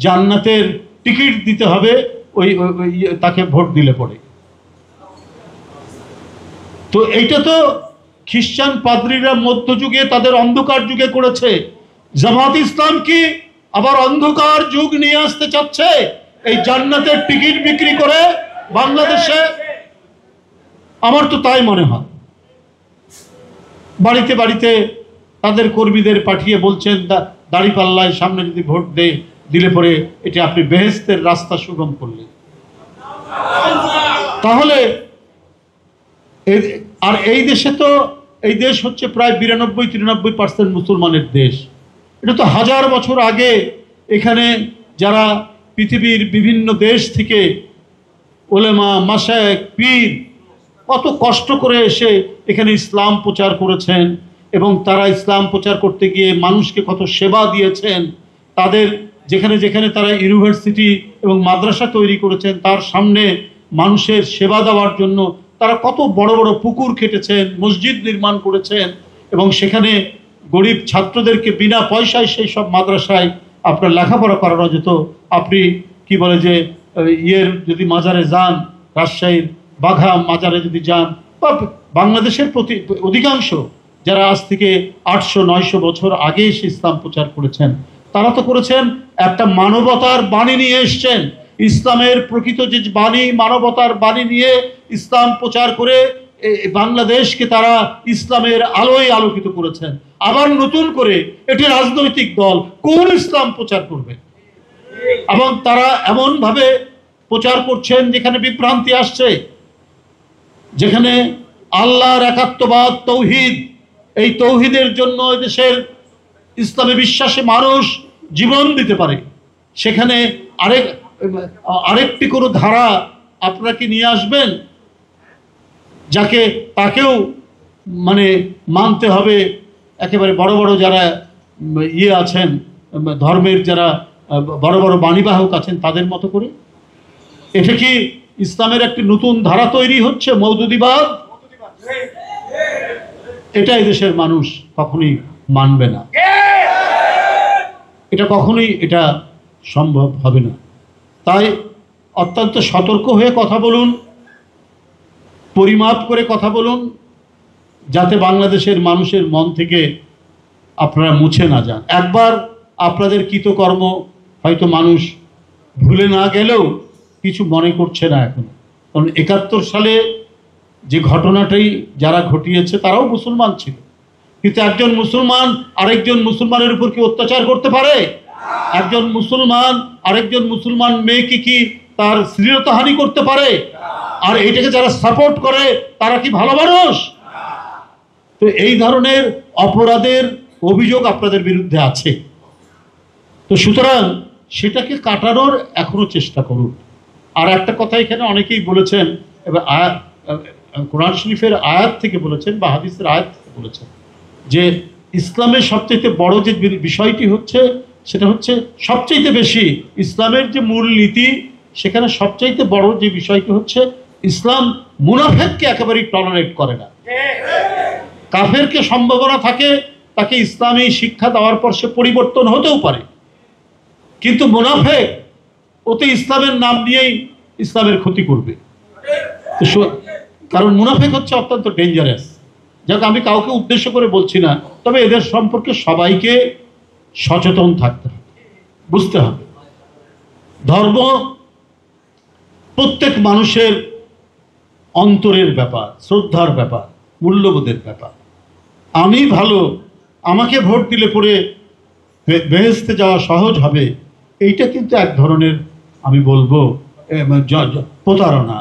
জান্নাতের টিকিট দিতে হবে ওই তাকে ভোট দিলে পড়ে। তো এইটা তো খ্রিস্টান পাদ্রীরা মধ্যযুগে তাদের অন্ধকার যুগে করেছে। জামাত ইসলাম কি আবার অন্ধকার যুগ নিয়ে আসতে চাচ্ছে এই জান্নাতের টিকিট বিক্রি করে বাংলাদেশে? আমার তো তাই মনে হয়। বাড়িতে বাড়িতে তাদের কর্মীদের পাঠিয়ে বলছেন দাঁড়িপাল্লায় সামনে যদি ভোট দিলে পরে এটা আপনি বেহেশতের রাস্তা সুগম করলেন। তাহলে আর এই দেশে তো এই দেশ হচ্ছে প্রায় 92-93% মুসলমানের দেশ। এটা তো হাজার বছর আগে এখানে যারা পৃথিবীর বিভিন্ন দেশ থেকে ওলেমা মাশায়েখ পীর কত কষ্ট করে এসে এখানে ইসলাম প্রচার করেছেন, এবং তারা ইসলাম প্রচার করতে গিয়ে মানুষকে কত সেবা দিয়েছেন। তাদের যেখানে যেখানে তারা ইউনিভার্সিটি এবং মাদ্রাসা তৈরি করেছেন তার সামনে মানুষের সেবা দেওয়ার জন্য তারা কত বড় বড় পুকুর কেটেছেন, মসজিদ নির্মাণ করেছেন, এবং সেখানে গরিব ছাত্রদেরকে বিনা পয়সায় সেই সব মাদ্রাসায় আপনার লেখাপড়া করানো যেত। আপনি কি বলে যে যদি মাজারে যান, রাজশাহীর বাঘা মাজারে যদি যান, বা বাংলাদেশের অধিকাংশ যারা আজ থেকে 800-900 বছর আগে এসে ইসলাম প্রচার করেছেন, তারা তো করেছেন একটা মানবতার বাণী নিয়ে এসছেন। ইসলামের প্রকৃত যে বাণী, মানবতার বাণী নিয়ে ইসলাম প্রচার করে বাংলাদেশকে তারা ইসলামের আলোয় আলোকিত করেছেন। আবার নতুন করে এটি রাজনৈতিক দল কোন ইসলাম প্রচার করবে, এবং তারা এমনভাবে প্রচার করছেন যেখানে বিভ্রান্তি আসছে, যেখানে আল্লাহর একাত্মবাদ, তৌহিদ, এই তৌহিদের জন্য দেশের ইসলামে বিশ্বাসে মানুষ জীবন দিতে পারে, সেখানে আরেকটি কোনো ধারা আপনারা কি নিয়ে আসবেন যাকে তাকেও মানে মানতে হবে? একেবারে বড় বড় যারা আছেন ধর্মের, যারা বড় বড় বাণীবাহক আছেন তাদের মতো করে। এটা কি ইসলামের একটি নতুন ধারা তৈরি হচ্ছে, মওদুদিবাদ? এটা এই দেশের মানুষ কখনোই মানবে না, এটা কখনোই এটা সম্ভব হবে না। তাই অত্যন্ত সতর্ক হয়ে কথা বলুন, পরিমাপ করে কথা বলুন, যাতে বাংলাদেশের মানুষের মন থেকে আপনারা মুছে না যান। একবার আপনাদের কৃতকর্ম হয়তো মানুষ ভুলে না গেলেও কিছু মনে করছে না এখন, কারণ 71 সালে যে ঘটনাটাই যারা ঘটিয়েছে তারাও মুসলমান ছিল, কিন্তু একজন মুসলমান আরেকজন মুসলমানের উপর কি অত্যাচার করতে পারে? একজন মুসলমান আরেকজন মুসলমান মেয়েকে কি তার শ্লীলতাহানি করতে পারে? আর এটাকে যারা সাপোর্ট করে তারা কি ভালো মানুষ? তো এই ধরনের অপরাধের অভিযোগ আপনাদের বিরুদ্ধে আছে। তো সুতরাং সেটাকে কাটানোর এখনো চেষ্টা করুন। আর একটা কথা এখানে অনেকেই বলেছেন, এবার কোরআন শরীফের আয়াত থেকে বলেছেন বা হাদিসের আয়াত থেকে বলেছেন যে ইসলামের সবচেয়ে বড় যে বিষয়টি হচ্ছে সেটা হচ্ছে সবচেয়ে বেশি ইসলামের যে মূল নীতি, সেখানে সবচাইতে বড় যে বিষয়টি হচ্ছে ইসলাম মুনাফেককে একেবারেই টলারেট করে না। কাফেরকে সম্ভাবনা থাকে তাকে ইসলামী শিক্ষা দেওয়ার পর সে পরিবর্তন হতেও পারে, কিন্তু মুনাফেক ওতে ইসলামের নাম নিয়েই ইসলামের ক্ষতি করবে। কারণ মুনাফেক হচ্ছে অত্যন্ত ডেঞ্জারাস। যাক, আমি কাউকে উদ্দেশ্য করে বলছি না, তবে এদের সম্পর্কে সবাইকে সচেতন থাকতে হবে, বুঝতে হবে। ধর্ম প্রত্যেক মানুষের অন্তরের ব্যাপার, শ্রদ্ধার ব্যাপার, মূল্যবোধের ব্যাপার। আমি ভালো, আমাকে ভোট দিলে পরে বেহেশতে যাওয়া সহজ হবে, এইটা কিন্তু এক ধরনের আমি বলবো প্রতারণা।